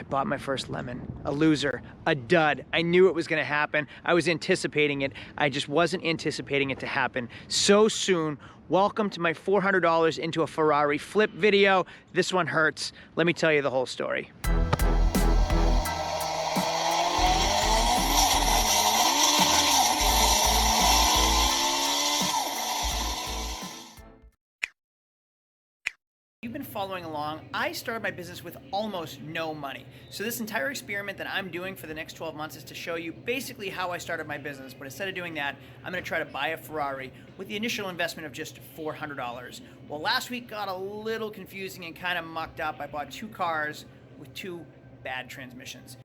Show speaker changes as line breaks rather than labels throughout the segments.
bought my first lemon, a loser, a dud. I knew it was gonna happen. I was anticipating it. I just wasn't anticipating it to happen so soon. Welcome to my $400 into a Ferrari flip video. This one hurts. Let me tell you the whole story. You've been following along. I started my business with almost no money. So this entire experiment that I'm doing for the next 12 months is to show you basically how I started my business. But instead of doing that, I'm gonna try to buy a Ferrari with the initial investment of just $400. Well, last week got a little confusing and kind of mucked up. I bought two cars with two bad transmissions.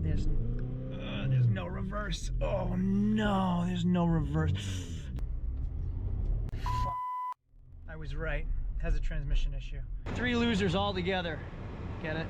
There's no reverse. Oh no, there's no reverse. I was right. Has a transmission issue. Three losers all together. Get it?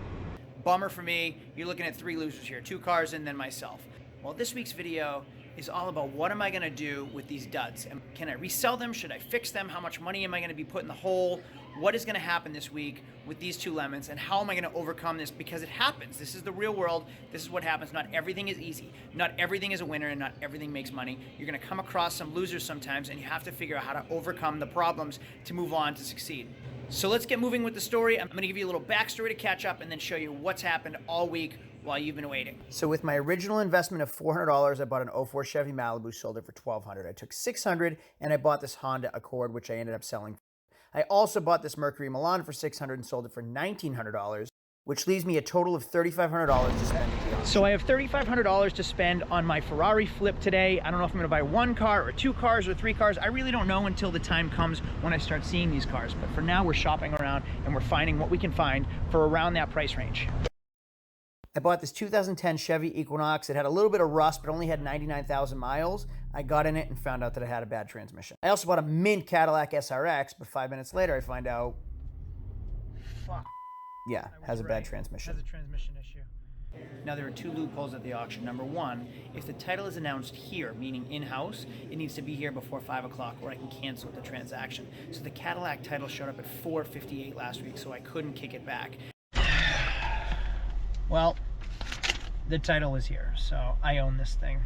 Bummer for me. You're looking at three losers here. Two cars and then myself. Well, this week's video is all about what am I gonna do with these duds? Can I resell them? Should I fix them? How much money am I gonna be put in the hole? What is gonna happen this week with these two lemons, and how am I gonna overcome this? Because it happens. This is the real world. This is what happens. Not everything is easy. Not everything is a winner, and not everything makes money. You're gonna come across some losers sometimes, and you have to figure out how to overcome the problems to move on to succeed. So let's get moving with the story. I'm gonna give you a little backstory to catch up and then show you what's happened all week while you've been waiting. So with my original investment of $400, I bought an 04 Chevy Malibu, sold it for $1,200. I took $600 and I bought this Honda Accord, which I ended up selling. I also bought this Mercury Milan for $600 and sold it for $1,900, which leaves me a total of $3,500 to spend. So I have $3,500 to spend on my Ferrari flip today. I don't know if I'm gonna buy one car or two cars or three cars. I really don't know until the time comes when I start seeing these cars. But for now, we're shopping around and we're finding what we can find for around that price range. I bought this 2010 Chevy Equinox. It had a little bit of rust, but only had 99,000 miles. I got in it and found out that it had a bad transmission. I also bought a mint Cadillac SRX, but 5 minutes later, I find out, fuck. Yeah, has a bad transmission. Has a transmission issue. Now there are two loopholes at the auction. Number one, if the title is announced here, meaning in-house, it needs to be here before 5 o'clock or I can cancel the transaction. So the Cadillac title showed up at 4:58 last week, so I couldn't kick it back. Well, the title is here, so I own this thing.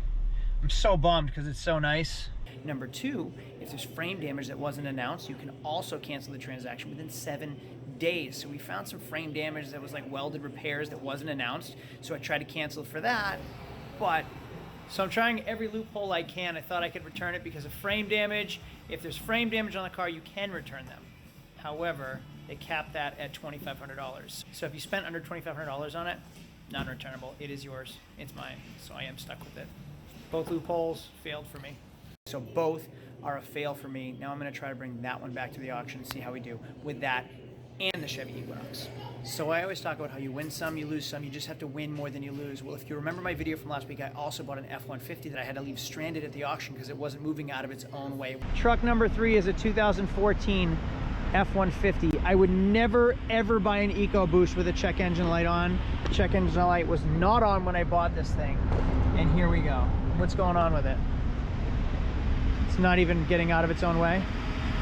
I'm so bummed because it's so nice. Number two, if there's frame damage that wasn't announced, you can also cancel the transaction within 7 days. So we found some frame damage that was like welded repairs that wasn't announced. So I tried to cancel for that, so I'm trying every loophole I can. I thought I could return it because of frame damage. If there's frame damage on the car, you can return them. However, they cap that at $2,500. So if you spent under $2,500 on it, non-returnable. It is yours. It's mine. So I am stuck with it. Both loopholes failed for me. So both are a fail for me. Now I'm going to try to bring that one back to the auction and see how we do with that and the Chevy Equinox. So I always talk about how you win some, you lose some. You just have to win more than you lose. Well, if you remember my video from last week, I also bought an F-150 that I had to leave stranded at the auction because it wasn't moving out of its own way. Truck number 3 is a 2014 F-150. I would never ever buy an EcoBoost with a check engine light on. Check engine light was not on when I bought this thing. And here we go. What's going on with it? It's not even getting out of its own way?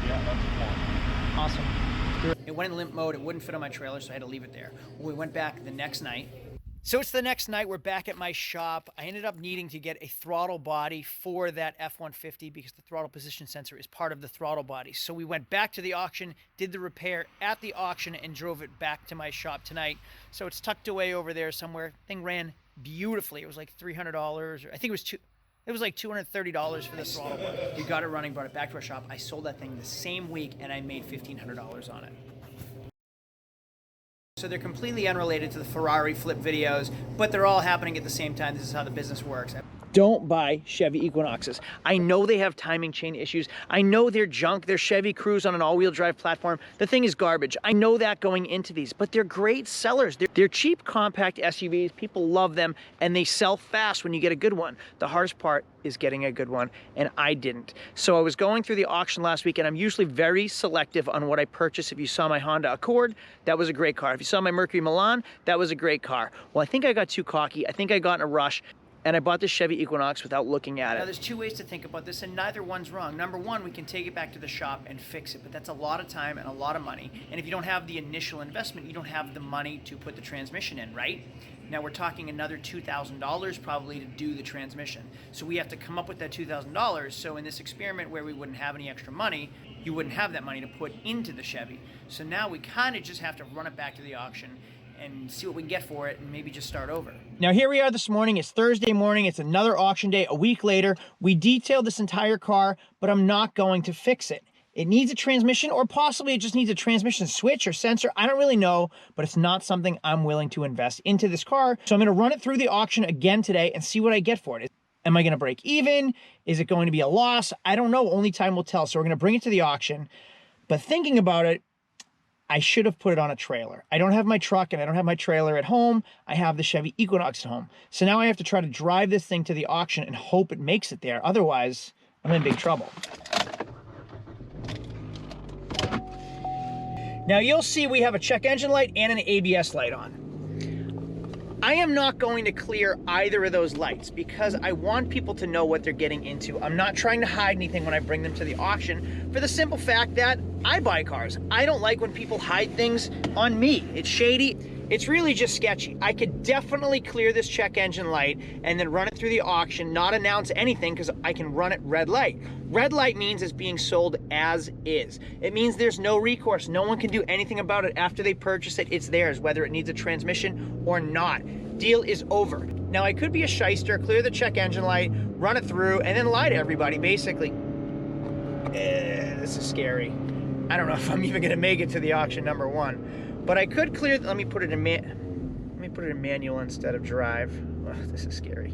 Yeah, that's the point.
Awesome. It went in limp mode. It wouldn't fit on my trailer, so I had to leave it there. We went back the next night. So it's the next night. We're back at my shop. I ended up needing to get a throttle body for that F-150 because the throttle position sensor is part of the throttle body. So we went back to the auction, did the repair at the auction, and drove it back to my shop tonight. So it's tucked away over there somewhere. Thing ran beautifully. It was like $300, or I think it was like $230 for the throttle body. We got it running, brought it back to our shop. I sold that thing the same week, and I made $1,500 on it. So they're completely unrelated to the Ferrari flip videos, but they're all happening at the same time. This is how the business works. Don't buy Chevy Equinoxes. I know they have timing chain issues. I know they're junk. They're Chevy Cruze on an all-wheel drive platform. The thing is garbage. I know that going into these, but they're great sellers. They're cheap, compact SUVs. People love them, and they sell fast when you get a good one. The hardest part is getting a good one, and I didn't. So I was going through the auction last week, and I'm usually very selective on what I purchase. If you saw my Honda Accord, that was a great car. If you saw my Mercury Milan, that was a great car. Well, I think I got too cocky. I think I got in a rush. and I bought this Chevy Equinox without looking at it. Now there's two ways to think about this, and neither one's wrong. Number one, we can take it back to the shop and fix it, but that's a lot of time and a lot of money. And if you don't have the initial investment, you don't have the money to put the transmission in, right? Now we're talking another $2,000 probably to do the transmission. So we have to come up with that $2,000. So in this experiment where we wouldn't have any extra money, you wouldn't have that money to put into the Chevy. So now we kind of just have to run it back to the auction and see what we can get for it and maybe just start over. Now here we are this morning. It's Thursday morning. It's another auction day. A week later, we detailed this entire car, but I'm not going to fix it. It needs a transmission, or possibly it just needs a transmission switch or sensor. I don't really know, but it's not something I'm willing to invest into this car. So I'm going to run it through the auction again today and see what I get for it. Am I going to break even? Is it going to be a loss? I don't know. Only time will tell. So we're going to bring it to the auction. But thinking about it, I should have put it on a trailer. I don't have my truck and I don't have my trailer at home. I have the Chevy Equinox at home. So now I have to try to drive this thing to the auction and hope it makes it there. Otherwise, I'm in big trouble. Now you'll see we have a check engine light and an ABS light on. I am not going to clear either of those lights because I want people to know what they're getting into. I'm not trying to hide anything when I bring them to the auction for the simple fact that I buy cars. I don't like when people hide things on me. It's shady. It's really just sketchy. I could definitely clear this check engine light and then run it through the auction, not announce anything because I can run it red light. Red light means it's being sold as is. It means there's no recourse. No one can do anything about it after they purchase it. It's theirs, whether it needs a transmission or not. Deal is over. Now I could be a shyster, clear the check engine light, run it through, and then lie to everybody, basically. This is scary. I don't know if I'm even gonna make it to the auction, number one. But I could clear, let me put it in manual instead of drive. Oh, this is scary.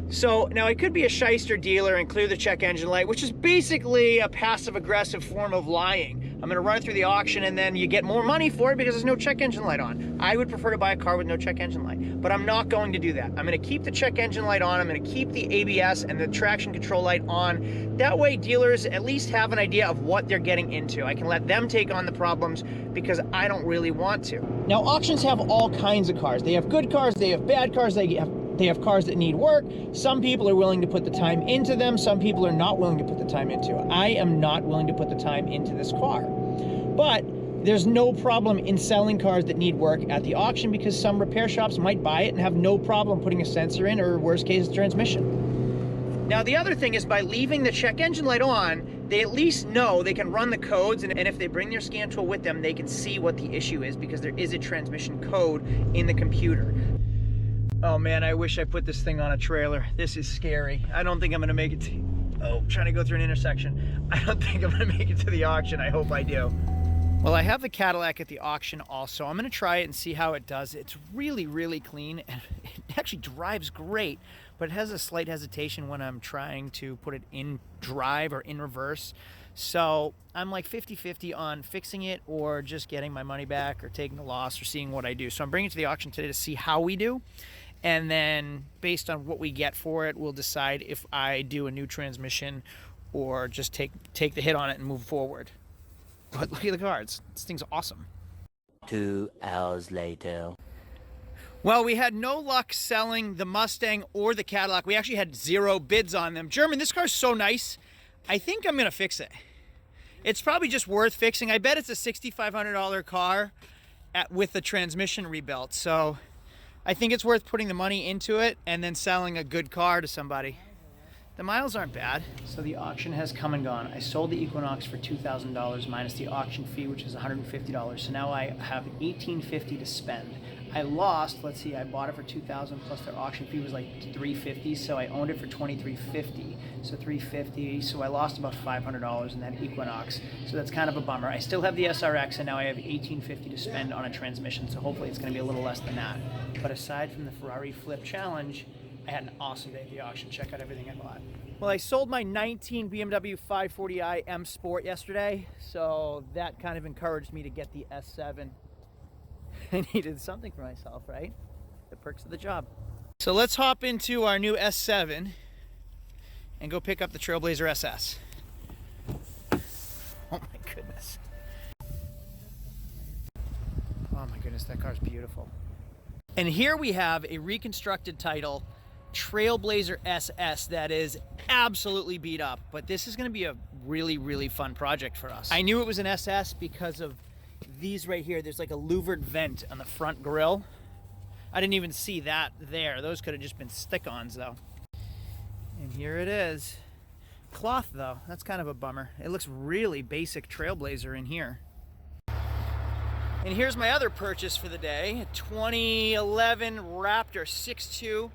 So now I could be a shyster dealer and clear the check engine light, which is basically a passive-aggressive form of lying. I'm gonna run it through the auction and then you get more money for it because there's no check engine light on. I would prefer to buy a car with no check engine light, but I'm not going to do that. I'm gonna keep the check engine light on, I'm gonna keep the ABS and the traction control light on. That way dealers at least have an idea of what they're getting into. I can let them take on the problems because I don't really want to. Now auctions have all kinds of cars. They have good cars, they have bad cars, they have cars that need work. Some people are willing to put the time into them. Some people are not willing to put the time into it. I am not willing to put the time into this car. But there's no problem in selling cars that need work at the auction because some repair shops might buy it and have no problem putting a sensor in, or worst case, a transmission. Now the other thing is, by leaving the check engine light on, they at least know they can run the codes, and if they bring their scan tool with them, they can see what the issue is because there is a transmission code in the computer. Oh man, I wish I put this thing on a trailer. This is scary. I don't think I'm gonna make it to, trying to go through an intersection. I don't think I'm gonna make it to the auction. I hope I do. Well, I have the Cadillac at the auction also. I'm gonna try it and see how it does. It's really, really clean and it actually drives great, but it has a slight hesitation when I'm trying to put it in drive or in reverse. So I'm like 50-50 on fixing it or just getting my money back or taking the loss or seeing what I do. So I'm bringing it to the auction today to see how we do. And then based on what we get for it, we'll decide if I do a new transmission or just take the hit on it and move forward. But look at the cards. This thing's awesome.
2 hours later.
Well, we had no luck selling the Mustang or the Cadillac. We actually had 0 bids on them. German, this car's so nice. I think I'm going to fix it. It's probably just worth fixing. I bet it's a $6,500 car with the transmission rebuilt. So I think it's worth putting the money into it and then selling a good car to somebody. The miles aren't bad. So the auction has come and gone. I sold the Equinox for $2,000 minus the auction fee, which is $150. So now I have $1,850 to spend. I lost, let's see, I bought it for $2,000 plus their auction fee was like $350, so I owned it for $2,350. So $350, so I lost about $500 in that Equinox. So that's kind of a bummer. I still have the SRX and now I have $1,850 to spend on a transmission, so hopefully it's gonna be a little less than that. But aside from the Ferrari Flip Challenge, I had an awesome day at the auction. Check out everything I bought. Well, I sold my 19 BMW 540i M Sport yesterday, so that kind of encouraged me to get the S7. I needed something for myself, right? The perks of the job. So let's hop into our new S7 and go pick up the Trailblazer SS. Oh my goodness. Oh my goodness, that car's beautiful. And here we have a reconstructed title Trailblazer SS that is absolutely beat up, but this is going to be a really, really fun project for us. I knew it was an SS because of these right here. There's like a louvered vent on the front grille. I didn't even see that there. Those could have just been stick-ons though. And here it is. Cloth though, that's kind of a bummer. It looks really basic Trailblazer in here. And here's my other purchase for the day, a 2011 Raptor 6.2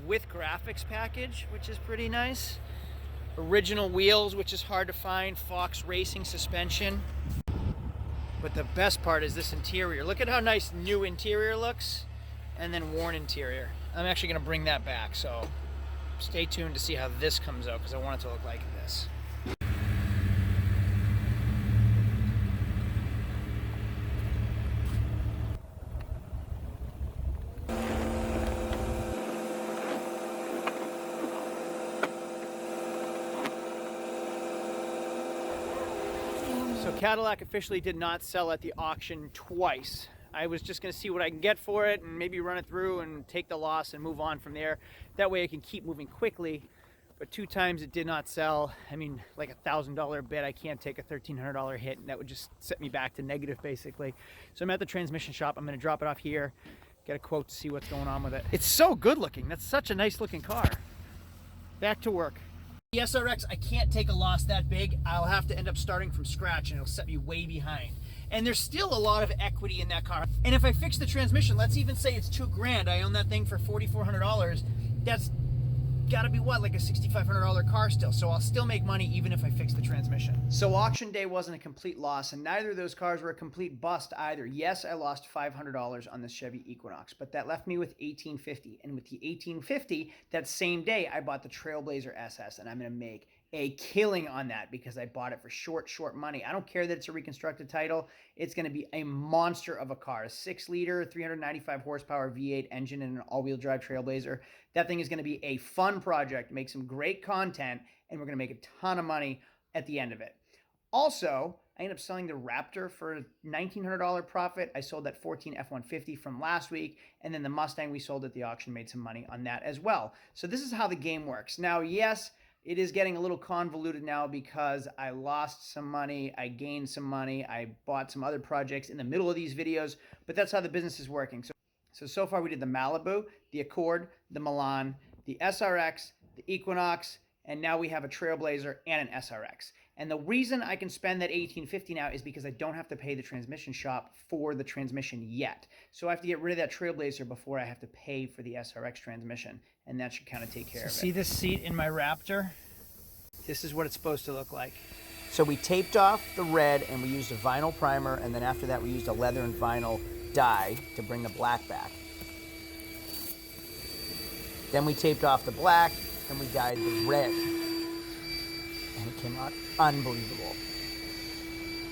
with graphics package, which is pretty nice. Original wheels, which is hard to find, Fox Racing suspension. But the best part is this interior. Look at how nice new interior looks, and then worn interior. I'm actually gonna bring that back, so stay tuned to see how this comes out, because I want it to look like this. So Cadillac officially did not sell at the auction twice. I was just gonna see what I can get for it and maybe run it through and take the loss and move on from there. That way I can keep moving quickly. But 2 times it did not sell. I mean, like $1,000 bid, I can't take a $1,300 hit, and that would just set me back to negative basically. So I'm at the transmission shop. I'm gonna drop it off here, get a quote to see what's going on with it. It's so good looking. That's such a nice looking car. Back to work. The SRX, I can't take a loss that big. I'll have to end up starting from scratch and it'll set me way behind. And there's still a lot of equity in that car. And if I fix the transmission, let's even say it's $2 grand, I own that thing for $4,400, that's gotta be what, like a $6,500 car still. So I'll still make money even if I fix the transmission. So auction day wasn't a complete loss, and neither of those cars were a complete bust either. Yes, I lost $500 on this Chevy Equinox, but that left me with $1,850. And with the $1,850, that same day I bought the Trailblazer SS, and I'm gonna make a killing on that because I bought it for short money. I don't care that it's a reconstructed title. It's going to be a monster of a car. A 6-liter, 395 horsepower V8 engine and an all-wheel drive Trailblazer. That thing is going to be a fun project, make some great content, and we're going to make a ton of money at the end of it. Also, I ended up selling the Raptor for a $1,900 profit. I sold that 14 F-150 from last week, and then the Mustang we sold at the auction, made some money on that as well. So this is how the game works. Now, yes, it is getting a little convoluted now because I lost some money, I gained some money, I bought some other projects in the middle of these videos, but that's how the business is working. So far we did the Malibu, the Accord, the Milan, the SRX, the Equinox, and now we have a Trailblazer and an SRX. And the reason I can spend that $1,850 now is because I don't have to pay the transmission shop for the transmission yet. So I have to get rid of that Trailblazer before I have to pay for the SRX transmission, and that should kind of take care of it. See this seat in my Raptor? This is what it's supposed to look like. So we taped off the red and we used a vinyl primer, and then after that we used a leather and vinyl dye to bring the black back. Then we taped off the black and we dyed the red. And it came out unbelievable.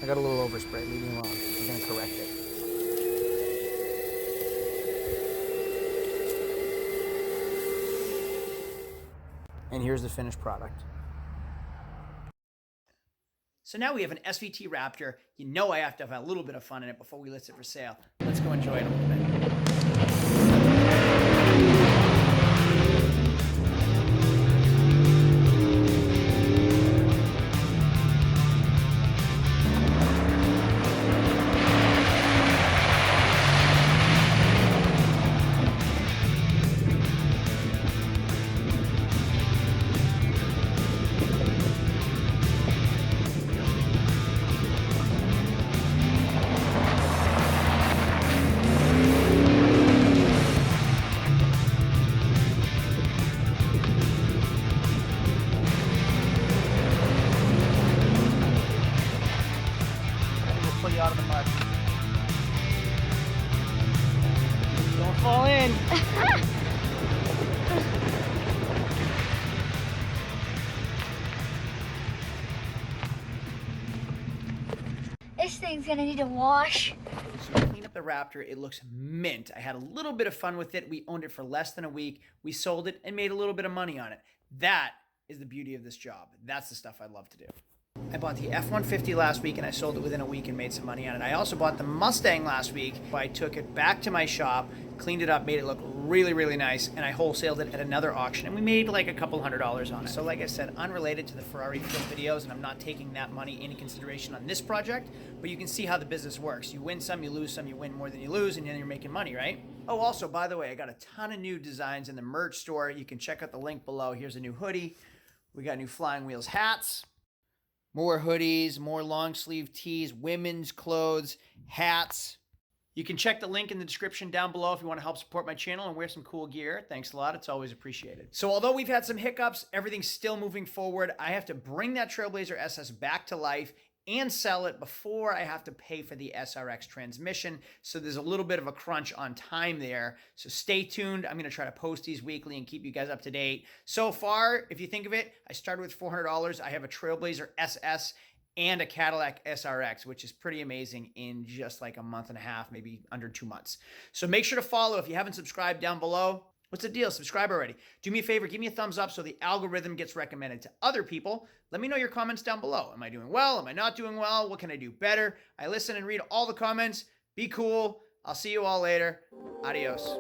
I got a little overspray, leave me alone. I'm gonna correct it. And here's the finished product. So now we have an SVT Raptor. You know I have to have a little bit of fun in it before we list it for sale. Let's go enjoy it a little bit. Out of the mud. Don't fall in.
This thing's gonna need a wash.
So to clean up the Raptor, it looks mint. I had a little bit of fun with it. We owned it for less than a week. We sold it and made a little bit of money on it. That is the beauty of this job. That's the stuff I love to do. I bought the F-150 last week and I sold it within a week and made some money on it. I also bought the Mustang last week. I took it back to my shop, cleaned it up, made it look really, really nice, and I wholesaled it at another auction, and we made like a couple $100s on it. So like I said, unrelated to the Ferrari flip videos, and I'm not taking that money into consideration on this project, but you can see how the business works. You win some, you lose some, you win more than you lose, and then you're making money, right? Oh, also, by the way, I got a ton of new designs in the merch store. You can check out the link below. Here's a new hoodie. We got new Flying Wheels hats. More hoodies, more long sleeve tees, women's clothes, hats. You can check the link in the description down below if you want to help support my channel and wear some cool gear. Thanks a lot. It's always appreciated. So although we've had some hiccups, everything's still moving forward. I have to bring that Trailblazer SS back to life and sell it before I have to pay for the SRX transmission. So there's a little bit of a crunch on time there. So stay tuned. I'm gonna try to post these weekly and keep you guys up to date. So far, if you think of it, I started with $400. I have a Trailblazer SS and a Cadillac SRX, which is pretty amazing in just like a month and a half, maybe under 2 months. So make sure to follow if you haven't subscribed down below. What's the deal? Subscribe already. Do me a favor, give me a thumbs up so the algorithm gets recommended to other people. Let me know your comments down below. Am I doing well? Am I not doing well? What can I do better? I listen and read all the comments. Be cool. I'll see you all later. Adios.